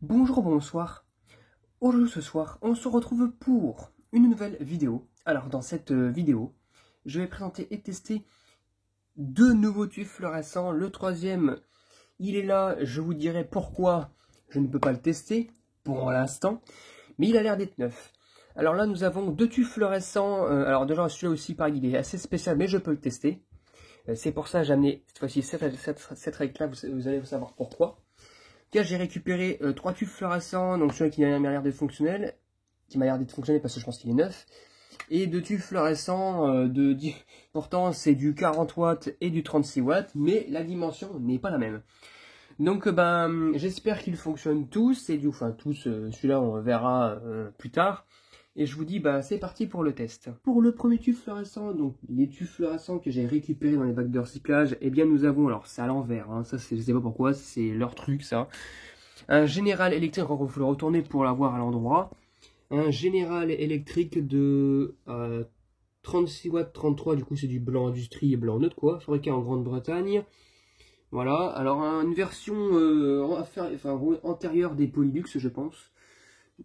Bonjour, bonsoir. Aujourd'hui, ce soir, on se retrouve pour une nouvelle vidéo. Alors, dans cette vidéo, je vais présenter et tester deux nouveaux tubes fluorescents. Le troisième, il est là. Je vous dirai pourquoi je ne peux pas le tester pour l'instant, mais il a l'air d'être neuf. Alors là, nous avons deux tubes fluorescents. Alors déjà, celui-là aussi, pareil, il est assez spécial, mais je peux le tester. C'est pour ça que j'ai amené cette fois-ci cette règle-là. Vous allez savoir pourquoi. Là, j'ai récupéré 3 tubes fluorescents, donc celui qui m'a l'air d'être fonctionnel, parce que je pense qu'il est neuf, et 2 tubes fluorescents pourtant c'est du 40 watts et du 36 watts, mais la dimension n'est pas la même. Donc j'espère qu'ils fonctionnent tous, et enfin tous, celui-là on verra plus tard. Et je vous dis, c'est parti pour le test. Pour le premier tube fluorescent, donc les tubes fluorescents que j'ai récupérés dans les bacs de recyclage, eh bien nous avons, alors c'est à l'envers, hein, ça je sais pas pourquoi, c'est leur truc ça. Un général électrique, il faut le retourner pour l'avoir à l'endroit. Un général électrique de 36 watts 33, du coup c'est du blanc industrie et blanc neutre quoi, fabriqué en Grande-Bretagne. Voilà, alors une version antérieure des Polylux je pense.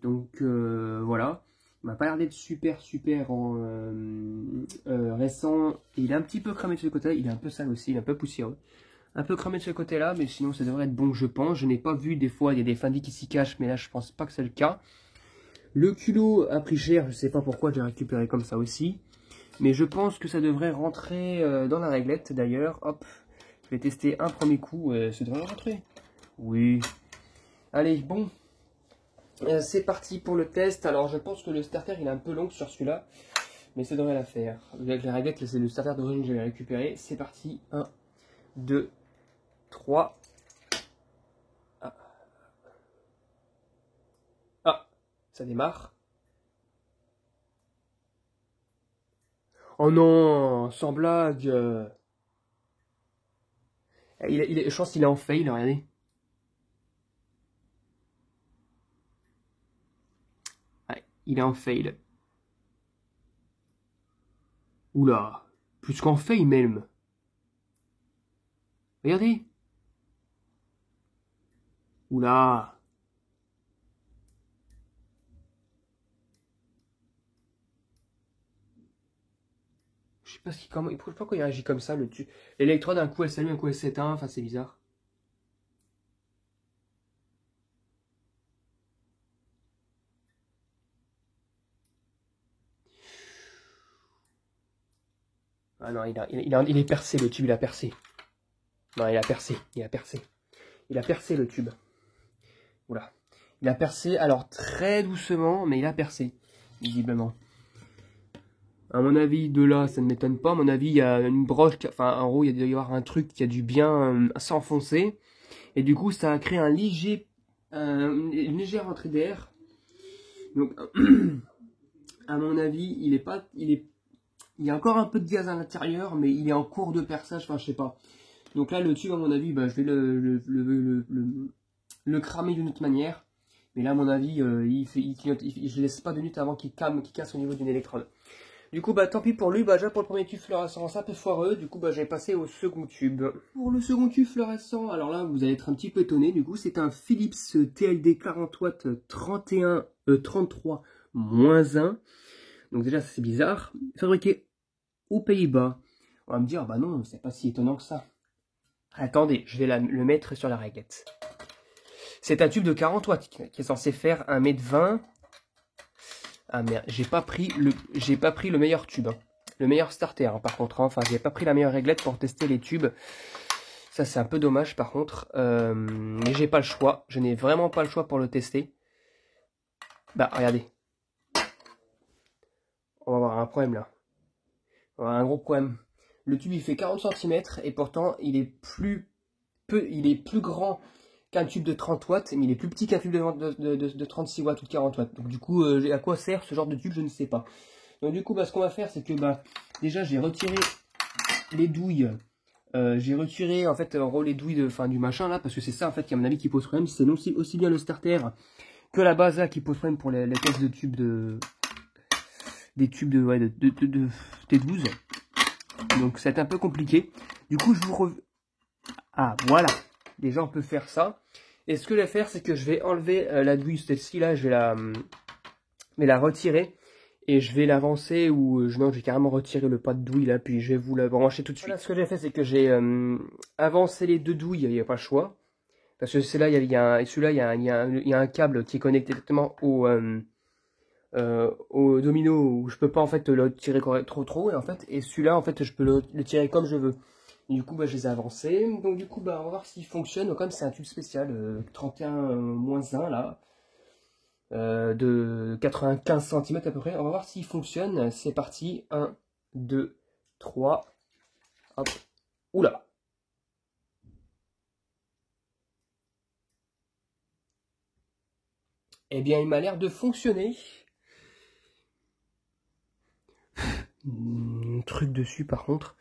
Donc voilà. Il m'a pas l'air d'être super récent. Et il est un petit peu cramé de ce côté-là. Il est un peu sale aussi, il est un peu poussiéreux. Un peu cramé de ce côté-là, mais sinon ça devrait être bon, je pense. Je n'ai pas vu, des fois il y a des findis qui s'y cachent, mais là je pense pas que c'est le cas. Le culot a pris cher, je sais pas pourquoi je l'ai récupéré comme ça aussi. Mais je pense que ça devrait rentrer dans la réglette d'ailleurs. Hop, je vais tester un premier coup. Ça devrait rentrer. Oui. Allez, bon. C'est parti pour le test. Alors je pense que le starter il est un peu long sur celui-là, mais ça devrait la faire. Avec la réglette, c'est le starter d'origine que j'avais récupéré. C'est parti. 1, 2, 3. Ah, ça démarre. Oh non, sans blague. Je pense qu'il est en fail, regardez. Ouais, il est en fail. Oula, plus qu'en fail même. Regardez. Oula. Je sais pas pourquoi il réagit comme ça, le tube. L'électrode, un coup elle s'allume, un coup elle s'éteint, enfin c'est bizarre. Ah non, il est percé, le tube, il a percé. Non, il a percé, il a percé. Il a percé le tube. Oula. Il a percé, alors très doucement, mais il a percé, visiblement. À mon avis, de là, ça ne m'étonne pas. À mon avis, il y a une broche, enfin, en gros, il doit y avoir un truc qui a dû bien s'enfoncer. Et du coup, ça a créé une légère entrée d'air. Donc, à mon avis, il y a encore un peu de gaz à l'intérieur, mais il est en cours de perçage, enfin, je sais pas. Donc là, le tube, à mon avis, je vais le cramer d'une autre manière. Mais là, à mon avis, je laisse pas de minutes avant qu'il casse au niveau d'une électrode. Du coup, tant pis pour lui, déjà pour le premier tube fluorescent, c'est un peu foireux. Du coup, je vais passer au second tube. Pour le second tube fluorescent, alors là, vous allez être un petit peu étonné. Du coup, c'est un Philips TLD 40 watts 33-1. Donc déjà, c'est bizarre. Fabriqué aux Pays-Bas. On va me dire, bah non, c'est pas si étonnant que ça. Attendez, je vais le mettre sur la réglette. C'est un tube de 40 watts qui est censé faire 1,20 m. Ah merde, j'ai pas pris le meilleur tube. Hein. Le meilleur starter, hein, par contre. Hein. Enfin, j'ai pas pris la meilleure réglette pour tester les tubes. Ça, c'est un peu dommage, par contre. Mais j'ai pas le choix. Je n'ai vraiment pas le choix pour le tester. Regardez. On va avoir un problème, là. On va avoir un gros problème. Le tube, il fait 40 cm. Et pourtant, il est plus grand qu'un tube de 30 watts, mais il est plus petit qu'un tube de 36 watts ou de 40 watts. Donc du coup, à quoi sert ce genre de tube, je ne sais pas. Donc du coup, ce qu'on va faire, c'est que déjà, j'ai retiré les douilles. J'ai retiré en fait les douilles du machin là, parce que c'est ça en fait qui à mon avis qui pose problème. C'est aussi bien le starter que la base là qui pose problème pour les tests de tubes des tubes de T12. Donc c'est un peu compliqué. Du coup, ah voilà. Déjà, on peut faire ça. Et ce que je vais faire, c'est que je vais enlever la douille, celle-ci là, je vais la retirer. Et je vais l'avancer ou non, je vais carrément retirer le pas de douille là, puis je vais vous la brancher tout de suite. Voilà, ce que j'ai fait, c'est que j'ai avancé les deux douilles, il n'y a pas le choix. Parce que celui-là, il y a un câble qui est connecté directement au domino où je peux pas en fait le tirer trop. Et en fait, et celui-là, en fait, je peux le tirer comme je veux. Et du coup, bah, je les ai avancés. Donc du coup, bah, on va voir s'il fonctionne. Donc, comme c'est un tube spécial, 31-1 là. De 95 cm à peu près. On va voir s'il fonctionne. C'est parti. 1, 2, 3. Hop. Oula. Eh bien, il m'a l'air de fonctionner. Truc dessus par contre.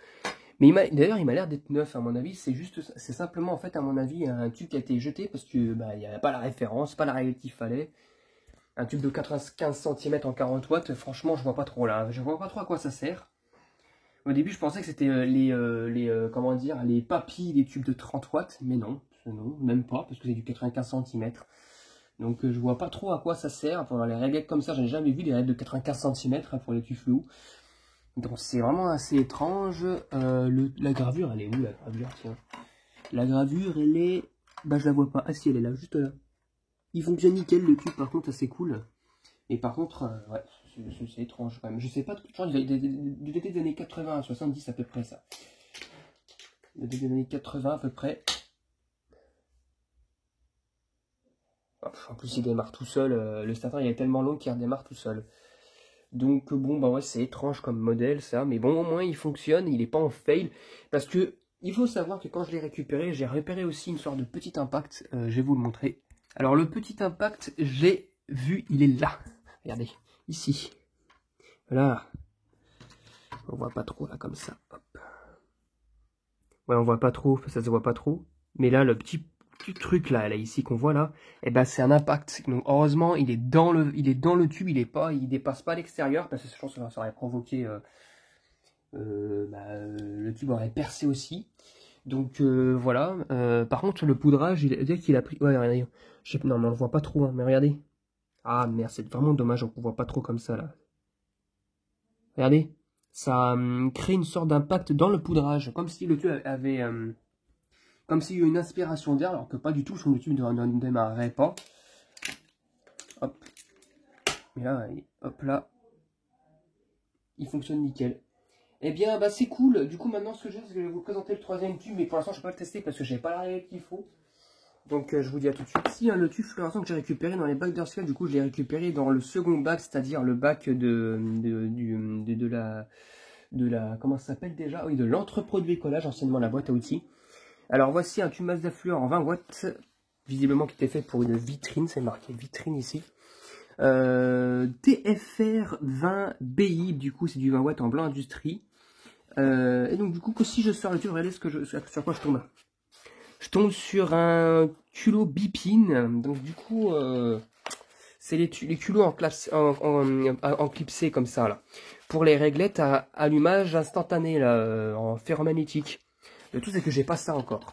Mais d'ailleurs, il m'a l'air d'être neuf à mon avis. C'est simplement en fait à mon avis un tube qui a été jeté parce que bah, il n'y avait pas la référence, pas la règle qu'il fallait. Un tube de 95 cm en 40 watts, franchement, je vois pas trop là. Je vois pas trop à quoi ça sert. Au début, je pensais que c'était comment dire, les papilles des tubes de 30 watts, mais non, même pas, parce que c'est du 95 cm. Donc, je vois pas trop à quoi ça sert. Pour les réglettes comme ça, j'ai jamais vu des règles de 95 cm pour les tubes flous. Donc, c'est vraiment assez étrange. La gravure, elle est où la gravure, tiens? La gravure, elle est... Bah, je la vois pas. Ah si, elle est là, juste là. Il fonctionne nickel, le tube, par contre, c'est cool. Et par contre, ouais, c'est étrange quand même. Je sais pas, genre, du début des années 80 à 70 à peu près ça. Le début des années 80 à peu près. En plus, il démarre tout seul. Le starter, il est tellement long qu'il redémarre tout seul. Donc, bon, bah ouais, c'est étrange comme modèle ça. Mais bon, au moins, il fonctionne. Il n'est pas en fail. Parce que, il faut savoir que quand je l'ai récupéré, j'ai repéré aussi une sorte de petit impact. Je vais vous le montrer. Alors, le petit impact, j'ai vu, il est là. Regardez, ici. Voilà. On voit pas trop là comme ça. Hop. Ouais, on voit pas trop, ça se voit pas trop. Mais là, le petit truc là ici qu'on voit là, eh ben c'est un impact. Donc heureusement, il est dans le tube, il dépasse pas l'extérieur parce que je pense que ça aurait provoqué, le tube aurait percé aussi. Donc voilà. Par contre, le poudrage, dès qu'il a pris, ouais, regardez, non, mais on le voit pas trop, hein, mais regardez. Ah merde, c'est vraiment dommage, on ne voit pas trop comme ça là. Regardez. Ça crée une sorte d'impact dans le poudrage, comme si le tube avait, comme s'il y a eu une inspiration d'air, alors que pas du tout, son tube ne démarrerait pas. Hop. Et là, hop là, il fonctionne nickel. Eh bien, bah c'est cool. Du coup, maintenant, ce que je vais faire, c'est que je vais vous présenter le troisième tube, mais pour l'instant, je ne vais pas le tester parce que j'ai pas la règle qu'il faut. Donc, je vous dis à tout de suite. Si, le tube fluorescent que j'ai récupéré dans les bacs d'Earthscale, du coup, je l'ai récupéré dans le second bac, c'est-à-dire le bac de la comment ça s'appelle déjà? Oui, de l'entrepôt de bricolage, anciennement la boîte à outils. Alors voici un tube Mazda Fluor en 20 watts, visiblement qui était fait pour une vitrine, c'est marqué vitrine ici. TFR 20 BI, du coup c'est du 20 watts en blanc industrie. Et donc du coup si je sors le tube, regardez sur quoi je tombe. Je tombe sur un culot bipin, donc du coup c'est les culots en clipsé comme ça là. Pour les réglettes à allumage instantané là, en ferromagnétique. Le tout c'est que j'ai pas ça encore.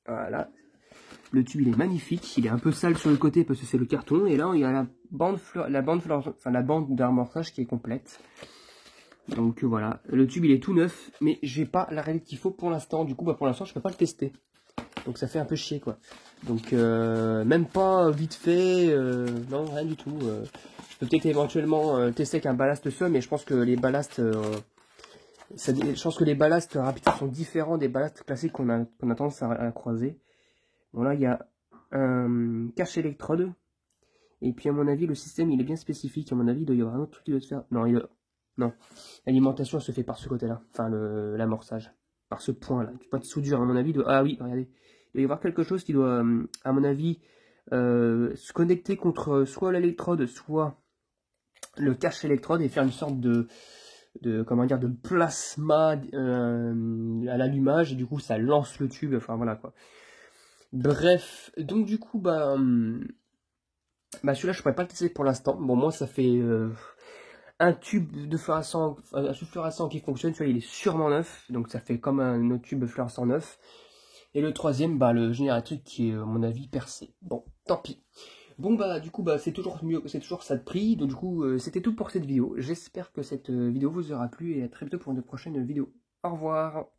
Voilà. Le tube il est magnifique, il est un peu sale sur le côté parce que c'est le carton. Et là il y a la bande d'amorçage qui est complète. Donc voilà, le tube il est tout neuf, mais j'ai pas la règle qu'il faut pour l'instant. Du coup bah, pour l'instant je peux pas le tester. Donc ça fait un peu chier quoi. Donc même pas vite fait, non rien du tout. Je peux peut-être éventuellement tester avec un ballast seul, mais je pense que les ballasts... je pense que les ballasts rapides sont différents des ballasts classiques qu'on a tendance à croiser. Bon là il y a un cache électrode. Et puis à mon avis le système il est bien spécifique. À mon avis il doit y avoir un autre truc qui doit se faire. Non, non. L'alimentation se fait par ce côté-là. Enfin l'amorçage. Par ce point là. Pas de soudure à mon avis. Ah oui, regardez. Il doit y avoir quelque chose qui doit, à mon avis, se connecter contre soit l'électrode, soit le cache électrode et faire une sorte comment dire, de plasma à l'allumage. Et du coup ça lance le tube. Enfin voilà quoi. Bref, donc du coup, bah celui-là, je pourrais pas le tester pour l'instant. Bon, moi, ça fait un tube de fluorescent, un tube fluorescent qui fonctionne. Celui-là, il est sûrement neuf, donc ça fait comme un autre tube fluorescent neuf. Et le troisième, le générateur qui est, à mon avis, percé. Bon, tant pis. Bon du coup c'est toujours mieux, c'est toujours ça de prix. Donc du coup c'était tout pour cette vidéo. J'espère que cette vidéo vous aura plu et à très bientôt pour une prochaine vidéo. Au revoir.